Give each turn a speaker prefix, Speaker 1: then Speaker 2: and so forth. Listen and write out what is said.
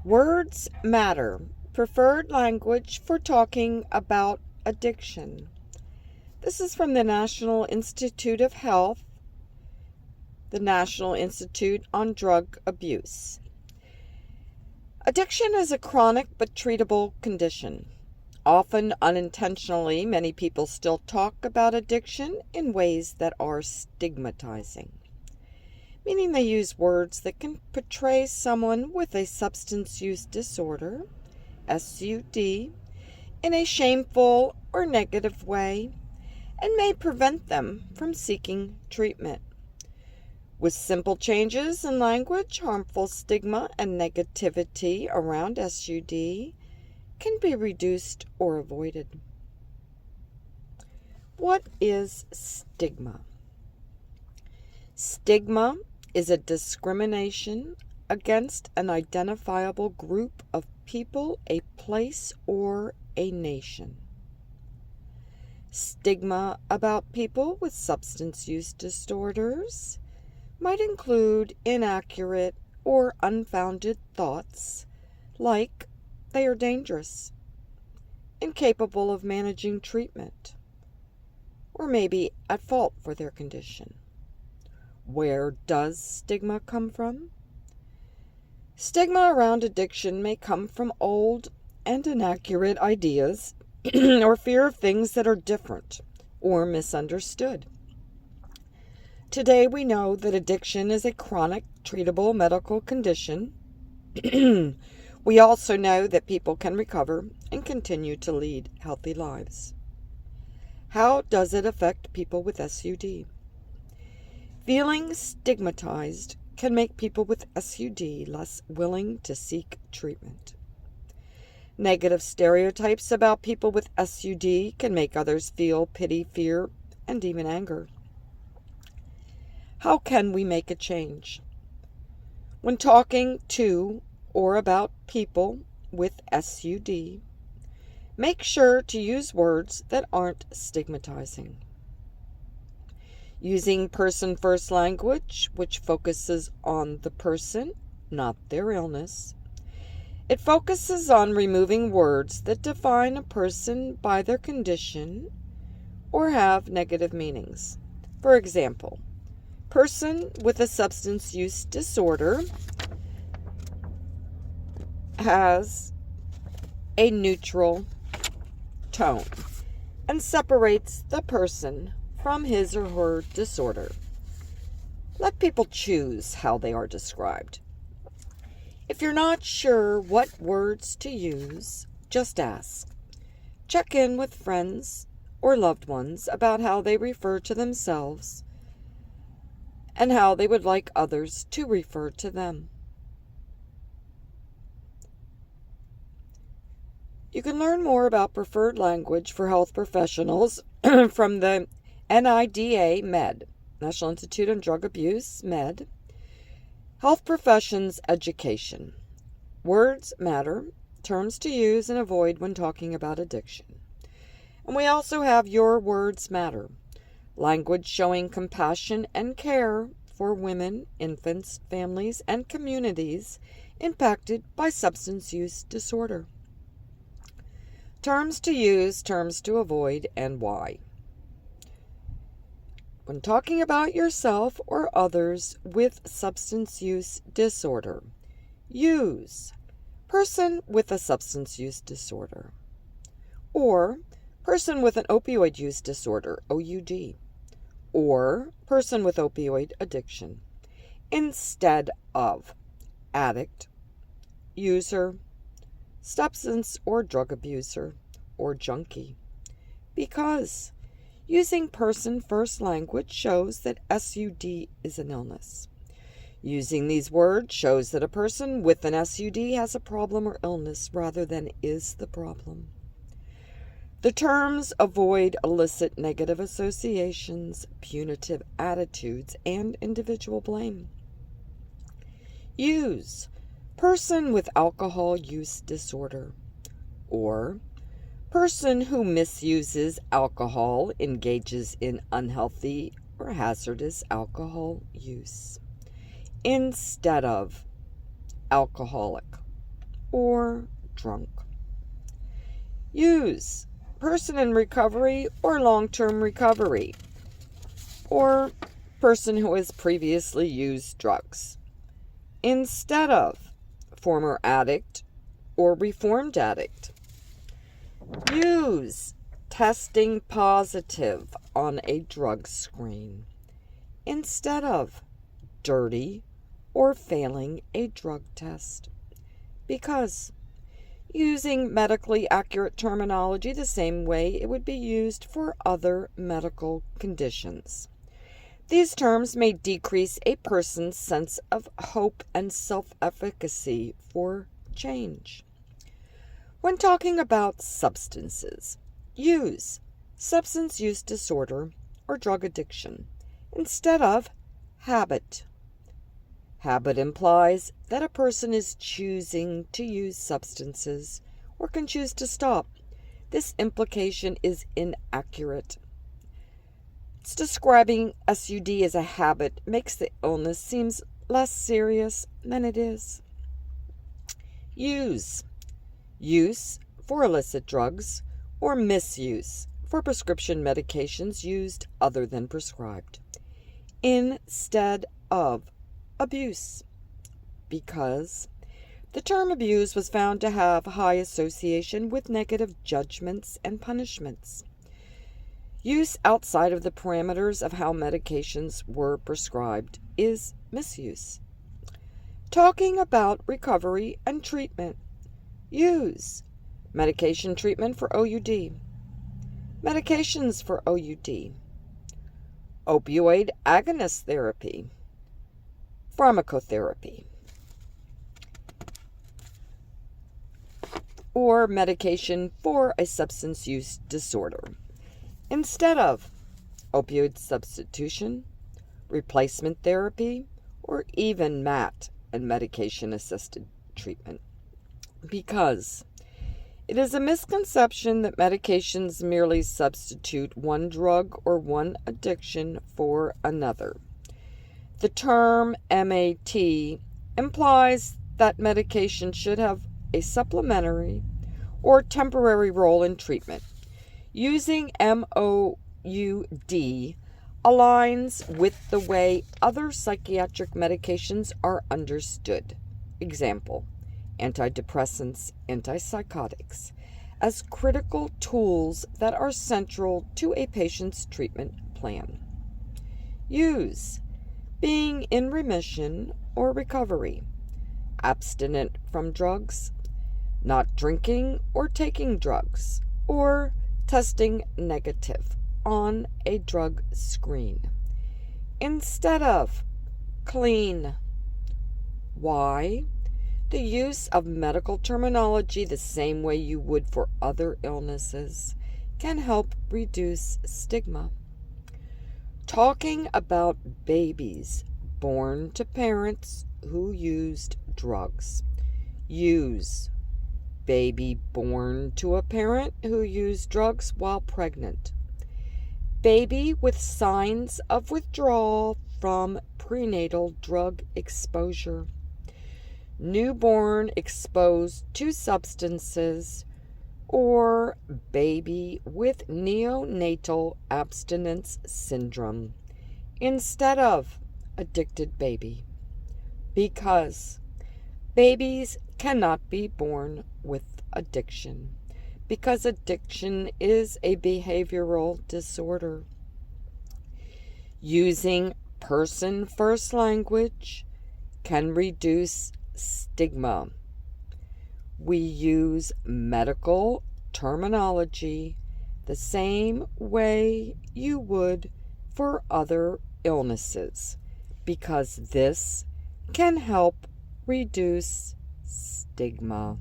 Speaker 1: Words matter. Preferred language for talking about addiction. This is from the National Institute of Health, the National Institute on Drug Abuse. Addiction is a chronic but treatable condition. Often unintentionally, many people still talk about addiction in ways that are stigmatizing, meaning they use words that can portray someone with a substance use disorder, SUD, in a shameful or negative way, and may prevent them from seeking treatment. With simple changes in language, harmful stigma and negativity around SUD can be reduced or avoided. What is stigma? Stigma is a discrimination against an identifiable group of people, a place, or a nation. Stigma about people with substance use disorders might include inaccurate or unfounded thoughts like they are dangerous, incapable of managing treatment, or maybe at fault for their condition. Where does stigma come from? Stigma around addiction may come from old and inaccurate ideas or fear of things that are different or misunderstood. Today we know that addiction is a chronic, treatable medical condition. We also know that people can recover and continue to lead healthy lives. How does it affect people with SUD? Feeling stigmatized can make people with SUD less willing to seek treatment. Negative stereotypes about people with SUD can make others feel pity, fear, and even anger. How can we make a change? When talking to or about people with SUD, make sure to use words that aren't stigmatizing. Using person-first language, which focuses on the person, not their illness. It focuses on removing words that define a person by their condition or have negative meanings. For example, person with a substance use disorder has a neutral tone and separates the person from his or her disorder. Let people choose how they are described. If you're not sure what words to use, just ask. Check in with friends or loved ones about how they refer to themselves and how they would like others to refer to them. You can learn more about preferred language for health professionals from the NIDA Med, National Institute on Drug Abuse, Med. Health Professions Education. Words matter, terms to use and avoid when talking about addiction. And we also have Your Words Matter, language showing compassion and care for women, infants, families, and communities impacted by substance use disorder. Terms to use, terms to avoid, and why. When talking about yourself or others with substance use disorder, use person with a substance use disorder or person with an opioid use disorder, OUD, or person with opioid addiction instead of addict, user, substance or drug abuser, or junkie, because using person-first language shows that SUD is an illness. Using these words shows that a person with an SUD has a problem or illness rather than is the problem. The terms avoid illicit negative associations, punitive attitudes, and individual blame. Use person with alcohol use disorder, or person who misuses alcohol, engages in unhealthy or hazardous alcohol use, instead of alcoholic, or drunk. Use, person in recovery or long-term recovery, or person who has previously used drugs, instead of former addict or reformed addict. Use, testing positive on a drug screen, instead of dirty or failing a drug test. Because using medically accurate terminology the same way it would be used for other medical conditions. These terms may decrease a person's sense of hope and self-efficacy for change. When talking about substances, use substance use disorder or drug addiction instead of habit. Habit implies that a person is choosing to use substances or can choose to stop. This implication is inaccurate. It's describing SUD as a habit makes the illness seem less serious than it is. Use for illicit drugs or misuse for prescription medications used other than prescribed, instead of abuse, because the term abuse was found to have high association with negative judgments and punishments. Use outside of the parameters of how medications were prescribed is misuse. Talking about recovery and treatment. Use medication treatment for OUD, medications for OUD, opioid agonist therapy, pharmacotherapy, or medication for a substance use disorder, instead of opioid substitution, replacement therapy, or even MAT and medication-assisted treatment. Because it is a misconception that medications merely substitute one drug or one addiction for another. The term MAT implies that medication should have a supplementary or temporary role in treatment. Using MOUD aligns with the way other psychiatric medications are understood. Example, antidepressants, antipsychotics, as critical tools that are central to a patient's treatment plan. Use, being in remission or recovery, abstinent from drugs, not drinking or taking drugs, or testing negative on a drug screen, instead of clean. Why? The use of medical terminology the same way you would for other illnesses can help reduce stigma. Talking about babies born to parents who used drugs. Use, baby born to a parent who used drugs while pregnant. Baby with signs of withdrawal from prenatal drug exposure. Newborn exposed to substances, or baby with neonatal abstinence syndrome, instead of addicted baby, because babies cannot be born with addiction, because addiction is a behavioral disorder. Using person-first language can reduce stigma. We use medical terminology the same way you would for other illnesses, because this can help reduce stigma.